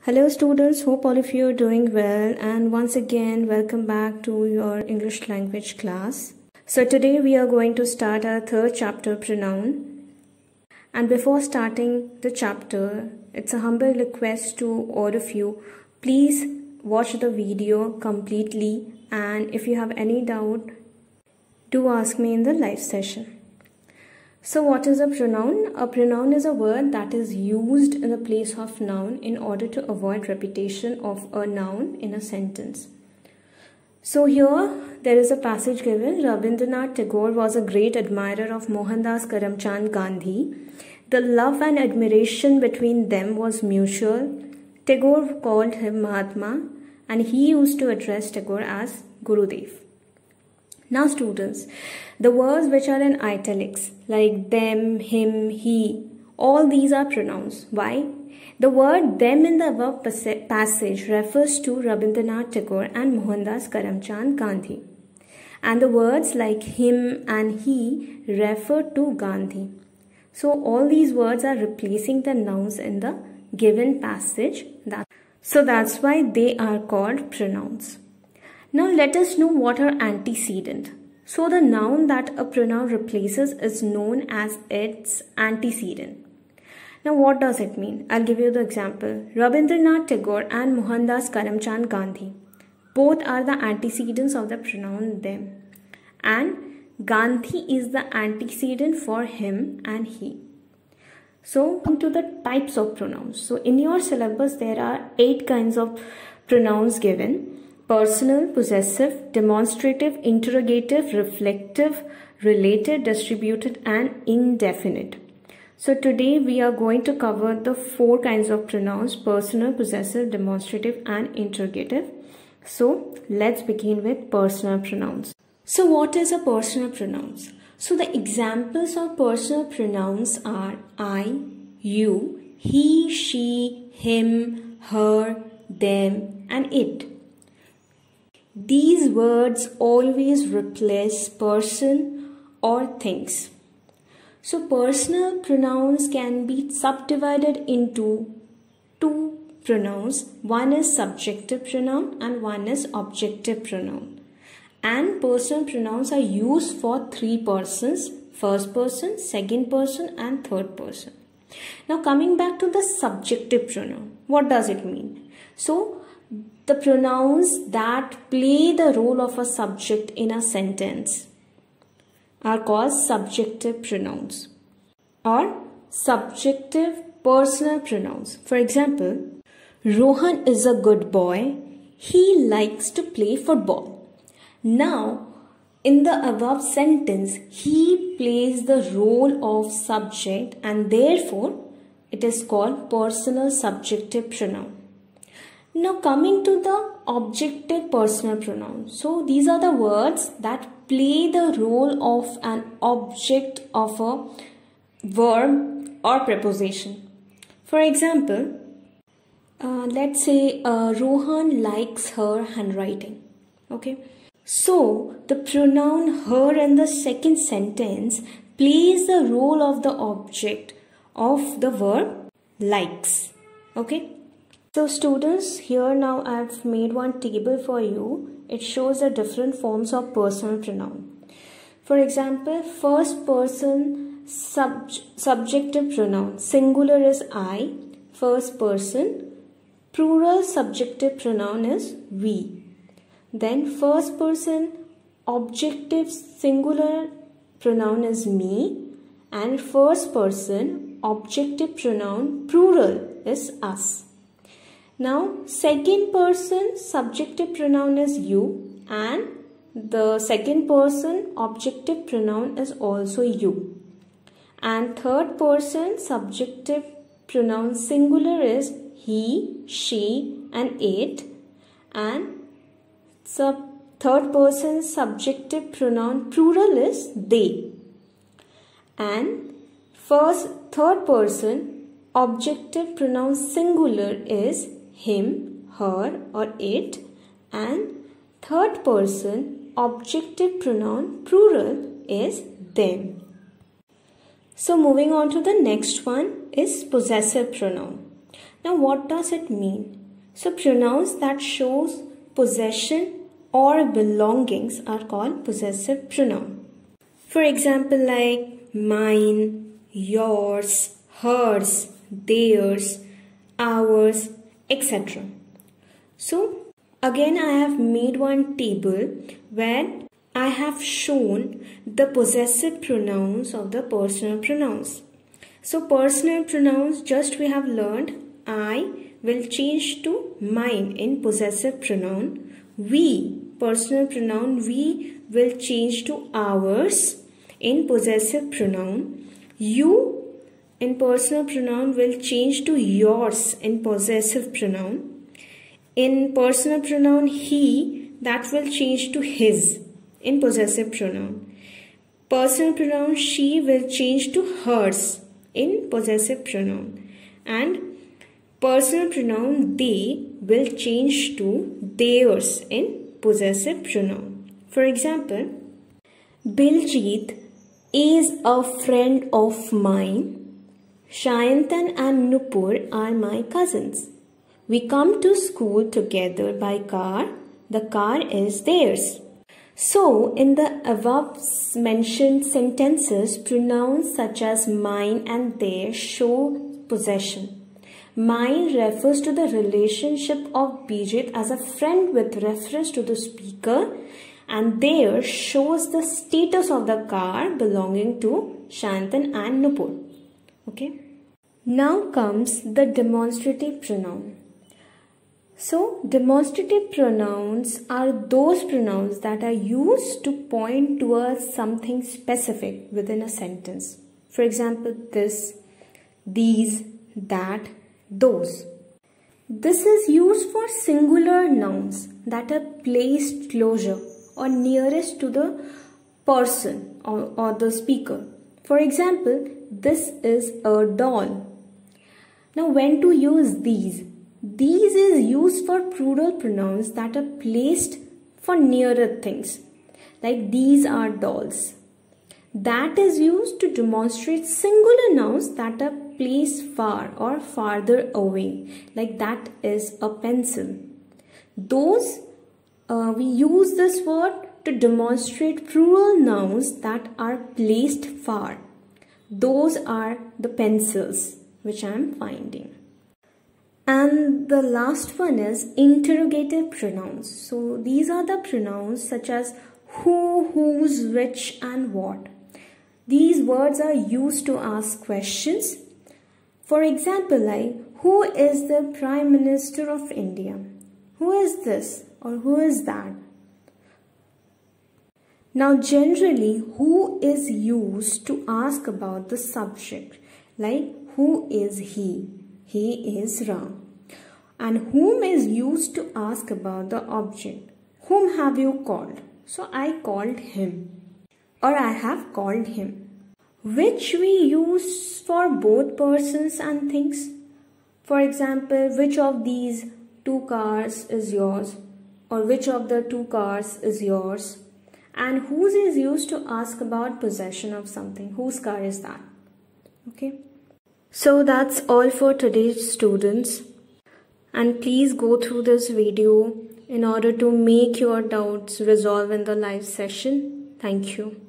Hello students, hope all of you are doing well, and once again welcome back to your English language class. So today we are going to start our third chapter, pronoun. And before starting the chapter, it's a humble request to all of you, please watch the video completely, and if you have any doubt, do ask me in the live session. So what is a pronoun? A pronoun is a word that is used in the place of noun in order to avoid repetition of a noun in a sentence. So here there is a passage given. Rabindranath Tagore was a great admirer of Mohandas Karamchand Gandhi. The love and admiration between them was mutual. Tagore called him Mahatma, and he used to address Tagore as Gurudev. Now students, the words which are in italics like them, him, he, all these are pronouns. Why? The word them in the above passage refers to Rabindranath Tagore and Mohandas Karamchand Gandhi. And the words like him and he refer to Gandhi. So all these words are replacing the nouns in the given passage. So that's why they are called pronouns. Now let us know what are antecedent. So the noun that a pronoun replaces is known as its antecedent. Now what does it mean? I'll give you the example. Rabindranath Tagore and Mohandas Karamchand Gandhi. Both are the antecedents of the pronoun them. And Gandhi is the antecedent for him and he. So come to the types of pronouns. So in your syllabus there are 8 kinds of pronouns given. Personal, possessive, demonstrative, interrogative, reflective, related, distributed, and indefinite. So today we are going to cover the 4 kinds of pronouns: personal, possessive, demonstrative, and interrogative. So let's begin with personal pronouns. So what is a personal pronouns? So the examples of personal pronouns are I, you, he, she, him, her, them, and it. These words always replace person or things. So personal pronouns can be subdivided into 2 pronouns. One is subjective pronoun and one is objective pronoun. And personal pronouns are used for 3 persons: first person, second person, and third person. Now coming back to the subjective pronoun, what does it mean? So the pronouns that play the role of a subject in a sentence are called subjective pronouns or subjective personal pronouns. For example, Rohan is a good boy. He likes to play football. Now, in the above sentence, he plays the role of subject and therefore it is called personal subjective pronoun. Now coming to the objective personal pronoun. So these are the words that play the role of an object of a verb or preposition. For example, let's say Rohan likes her handwriting. Okay. So the pronoun her in the second sentence plays the role of the object of the verb likes. Okay. So students, here now I have made one table for you. It shows the different forms of personal pronoun. For example, first person subjective pronoun, singular is I, first person, plural subjective pronoun is we. Then first person objective singular pronoun is me, and first person objective pronoun plural is us. Now, second person subjective pronoun is you, and the second person objective pronoun is also you. And third person subjective pronoun singular is he, she, and it. And third person subjective pronoun plural is they. And third person objective pronoun singular is him, her, or it, and third person objective pronoun plural is them. So moving on to the next one is possessive pronoun. Now what does it mean? So pronouns that shows possession or belongings are called possessive pronoun. For example, like mine, yours, hers, theirs, ours, etc. So again I have made one table where I have shown the possessive pronouns of the personal pronouns. So personal pronouns, just we have learned I will change to mine in possessive pronoun. We, personal pronoun, we will change to ours in possessive pronoun. You in personal pronoun will change to yours in possessive pronoun. In personal pronoun he, that will change to his in possessive pronoun. Personal pronoun she will change to hers in possessive pronoun. And personal pronoun they will change to theirs in possessive pronoun. For example, Biljit is a friend of mine. Shayantan and Nupur are my cousins. We come to school together by car. The car is theirs. So, in the above mentioned sentences, pronouns such as mine and their show possession. Mine refers to the relationship of Bijit as a friend with reference to the speaker, and there shows the status of the car belonging to Shayantan and Nupur. Okay. Now comes the demonstrative pronoun. So, demonstrative pronouns are those pronouns that are used to point towards something specific within a sentence. For example, this, these, that, those. This is used for singular nouns that are placed closer or nearest to the person or the speaker. For example, this is a doll. Now, when to use these? These is used for plural pronouns that are placed for nearer things. Like these are dolls. That is used to demonstrate singular nouns that are placed far or farther away. Like that is a pencil. Those, we use this word to demonstrate plural nouns that are placed far. Those are the pencils which I am finding. And the last one is interrogative pronouns. So these are the pronouns such as who, whose, which and what. These words are used to ask questions. For example, like who is the Prime Minister of India? Who is this or who is that? Now generally who is used to ask about the subject, like who is he? He is Ram. And whom is used to ask about the object. Whom have you called? So I called him, or I have called him. Which we use for both persons and things. For example, which of these two cars is yours, or which of the two cars is yours. And whose is used to ask about possession of something. Whose car is that? Okay. So that's all for today, students. And please go through this video in order to make your doubts resolve in the live session. Thank you.